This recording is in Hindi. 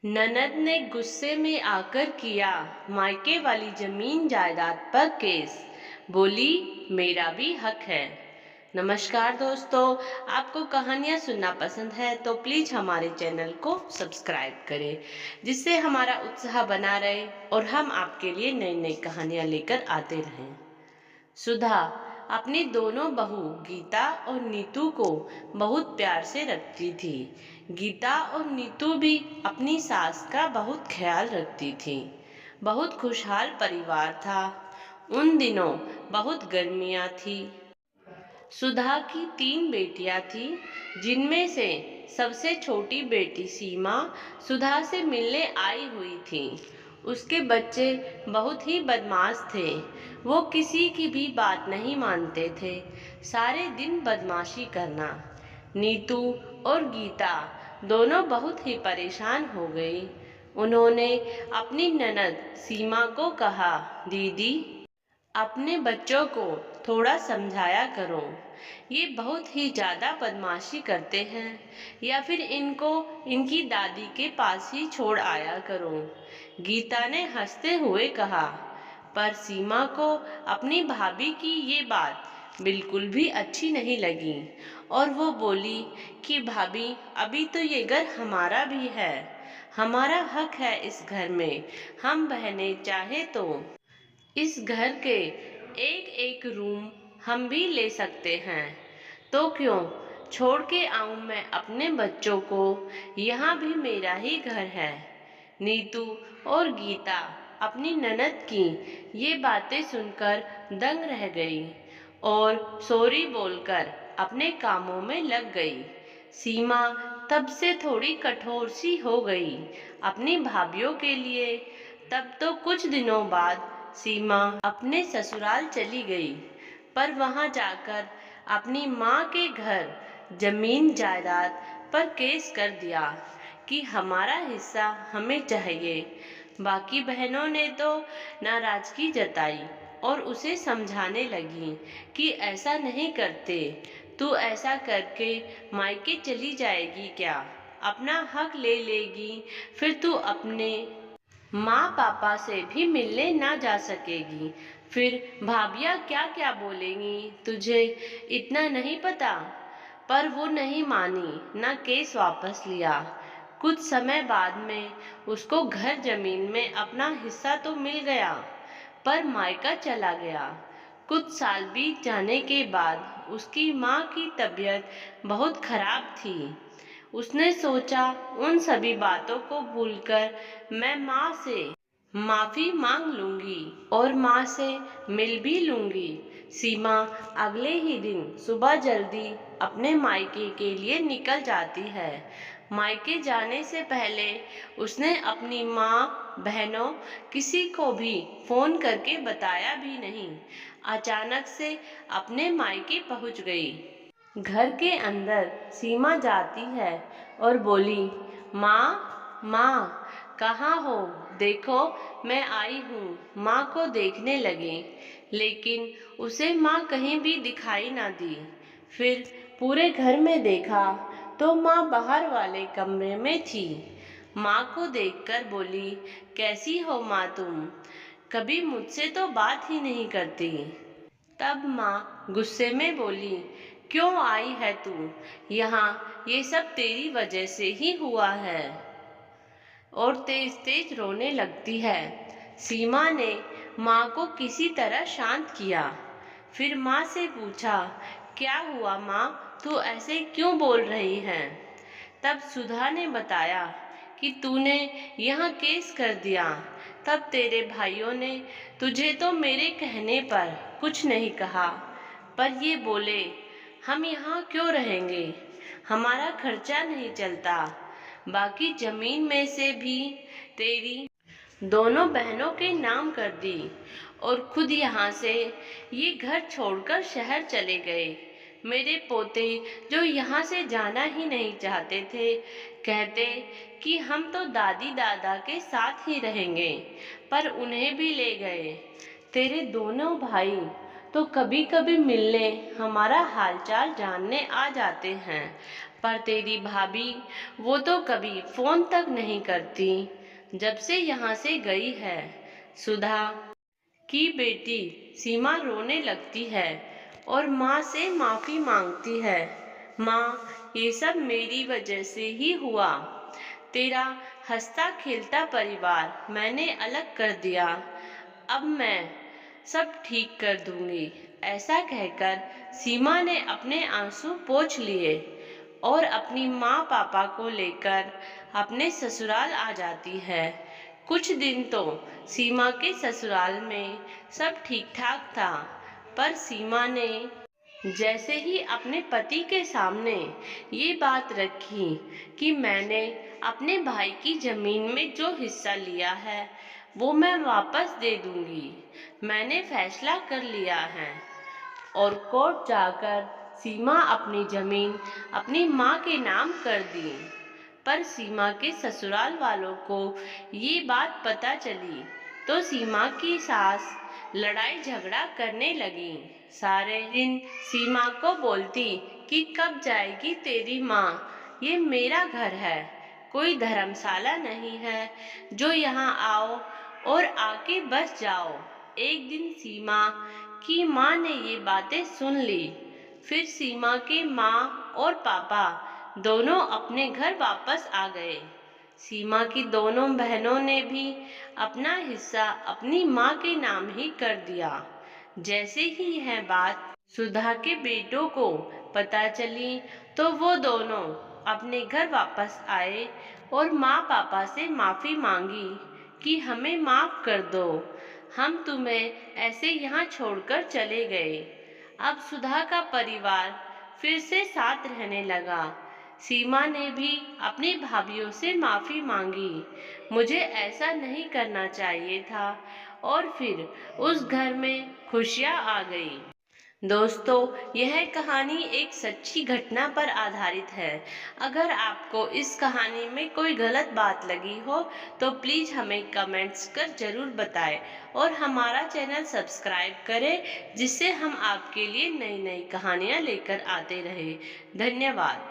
ननद ने गुस्से में आकर किया मायके वाली जमीन जायदाद पर केस। बोली, मेरा भी हक है। नमस्कार दोस्तों, आपको कहानियाँ सुनना पसंद है तो प्लीज़ हमारे चैनल को सब्सक्राइब करें, जिससे हमारा उत्साह बना रहे और हम आपके लिए नई नई कहानियाँ लेकर आते रहें। सुधा अपनी दोनों बहू गीता और नीतू को बहुत प्यार से रखती थी। गीता और नीतू भी अपनी सास का बहुत ख्याल रखती थी। बहुत खुशहाल परिवार था। उन दिनों बहुत गर्मियाँ थी। सुधा की 3 बेटियां थी, जिनमें से सबसे छोटी बेटी सीमा सुधा से मिलने आई हुई थी। उसके बच्चे बहुत ही बदमाश थे। वो किसी की भी बात नहीं मानते थे, सारे दिन बदमाशी करना। नीतू और गीता दोनों बहुत ही परेशान हो गई। उन्होंने अपनी ननद सीमा को कहा, दीदी, अपने बच्चों को थोड़ा समझाया करो। ये बहुत ही ज़्यादा बदमाशी करते हैं, या फिर इनको इनकी दादी के पास ही छोड़ आया करो। गीता ने हंसते हुए कहा। पर सीमा को अपनी भाभी की ये बात बिल्कुल भी अच्छी नहीं लगी और वो बोली कि भाभी, अभी तो ये घर हमारा भी है। हमारा हक है इस घर में। हम बहनें चाहे तो इस घर के एक एक रूम हम भी ले सकते हैं। तो क्यों छोड़ के आऊं मैं अपने बच्चों को? यहाँ भी मेरा ही घर है। नीतू और गीता अपनी ननद की ये बातें सुनकर दंग रह गई और सॉरी बोलकर अपने कामों में लग गई। सीमा तब से थोड़ी कठोर सी हो गई अपनी भाभीियों के लिए। तब तो कुछ दिनों बाद सीमा अपने ससुराल चली गई, पर वहां जाकर अपनी माँ के घर जमीन जायदाद पर केस कर दिया कि हमारा हिस्सा हमें चाहिए। बाकी बहनों ने तो नाराजगी जताई और उसे समझाने लगी कि ऐसा नहीं करते, तू ऐसा करके मायके चली जाएगी क्या? अपना हक ले लेगी, फिर तू अपने माँ पापा से भी मिलने ना जा सकेगी। फिर भाभियाँ क्या क्या बोलेंगी, तुझे इतना नहीं पता? पर वो नहीं मानी, ना केस वापस लिया। कुछ समय बाद में उसको घर जमीन में अपना हिस्सा तो मिल गया, पर मायका चला गया। कुछ साल बीत जाने के बाद उसकी माँ की तबीयत बहुत खराब थी। उसने सोचा, उन सभी बातों को भूलकर मैं माँ से माफी मांग लूंगी और माँ से मिल भी लूंगी। सीमा अगले ही दिन सुबह जल्दी अपने मायके के लिए निकल जाती है। मायके जाने से पहले उसने अपनी माँ, बहनों, किसी को भी फोन करके बताया भी नहीं। अचानक से अपने मायके पहुंच गई। घर के अंदर सीमा जाती है और बोली, माँ, माँ, कहाँ हो? देखो, मैं आई हूँ। माँ को देखने लगी, लेकिन उसे माँ कहीं भी दिखाई ना दी। फिर पूरे घर में देखा तो माँ बाहर वाले कमरे में थी। माँ को देखकर बोली, कैसी हो माँ तुम? कभी मुझसे तो बात ही नहीं करती। तब माँ गुस्से में बोली, क्यों आई है तू यहाँ? ये सब तेरी वजह से ही हुआ है। और तेज तेज रोने लगती है। सीमा ने माँ को किसी तरह शांत किया। फिर माँ से पूछा, क्या हुआ माँ, तू ऐसे क्यों बोल रही है? तब सुधा ने बताया कि तूने यहाँ केस कर दिया। तब तेरे भाइयों ने तुझे तो मेरे कहने पर कुछ नहीं कहा, पर ये बोले, हम यहाँ क्यों रहेंगे, हमारा खर्चा नहीं चलता। बाकी जमीन में से भी तेरी दोनों बहनों के नाम कर दी और खुद यहाँ से ये घर छोड़कर शहर चले गए। मेरे पोते जो यहाँ से जाना ही नहीं चाहते थे, कहते कि हम तो दादी दादा के साथ ही रहेंगे, पर उन्हें भी ले गए। तेरे दोनों भाई तो कभी कभी मिलने, हमारा हालचाल जानने आ जाते हैं, पर तेरी भाभी वो तो कभी फोन तक नहीं करती जब से यहाँ से गई है। सुधा की बेटी सीमा रोने लगती है और माँ से माफी मांगती है। माँ, ये सब मेरी वजह से ही हुआ। तेरा हंसता खेलता परिवार मैंने अलग कर दिया। अब मैं सब ठीक कर दूंगी। ऐसा कहकर सीमा ने अपने आंसू पोंछ लिए और अपनी माँ पापा को लेकर अपने ससुराल आ जाती है। कुछ दिन तो सीमा के ससुराल में सब ठीक ठाक था, पर सीमा ने जैसे ही अपने पति के सामने ये बात रखी कि मैंने अपने भाई की जमीन में जो हिस्सा लिया है वो मैं वापस दे दूंगी, मैंने फैसला कर लिया है। और कोर्ट जाकर सीमा अपनी जमीन अपनी माँ के नाम कर दी। पर सीमा के ससुराल वालों को ये बात पता चली तो सीमा की सास लड़ाई झगड़ा करने लगी। सारे दिन सीमा को बोलती कि कब जाएगी तेरी माँ, ये मेरा घर है, कोई धर्मशाला नहीं है जो यहाँ आओ और आके बस जाओ। एक दिन सीमा की माँ ने ये बातें सुन ली। फिर सीमा के माँ और पापा दोनों अपने घर वापस आ गए। सीमा की दोनों बहनों ने भी अपना हिस्सा अपनी माँ के नाम ही कर दिया। जैसे ही यह बात सुधा के बेटों को पता चली तो वो दोनों अपने घर वापस आए और माँ पापा से माफ़ी मांगी कि हमें माफ़ कर दो, हम तुम्हें ऐसे यहाँ छोड़कर चले गए। अब सुधा का परिवार फिर से साथ रहने लगा। सीमा ने भी अपनी भाभीयों से माफ़ी मांगी, मुझे ऐसा नहीं करना चाहिए था, और फिर उस घर में खुशियाँ आ गई। दोस्तों, यह कहानी एक सच्ची घटना पर आधारित है। अगर आपको इस कहानी में कोई गलत बात लगी हो तो प्लीज़ हमें कमेंट्स कर ज़रूर बताएं और हमारा चैनल सब्सक्राइब करें, जिससे हम आपके लिए नई नई कहानियाँ लेकर आते रहें। धन्यवाद।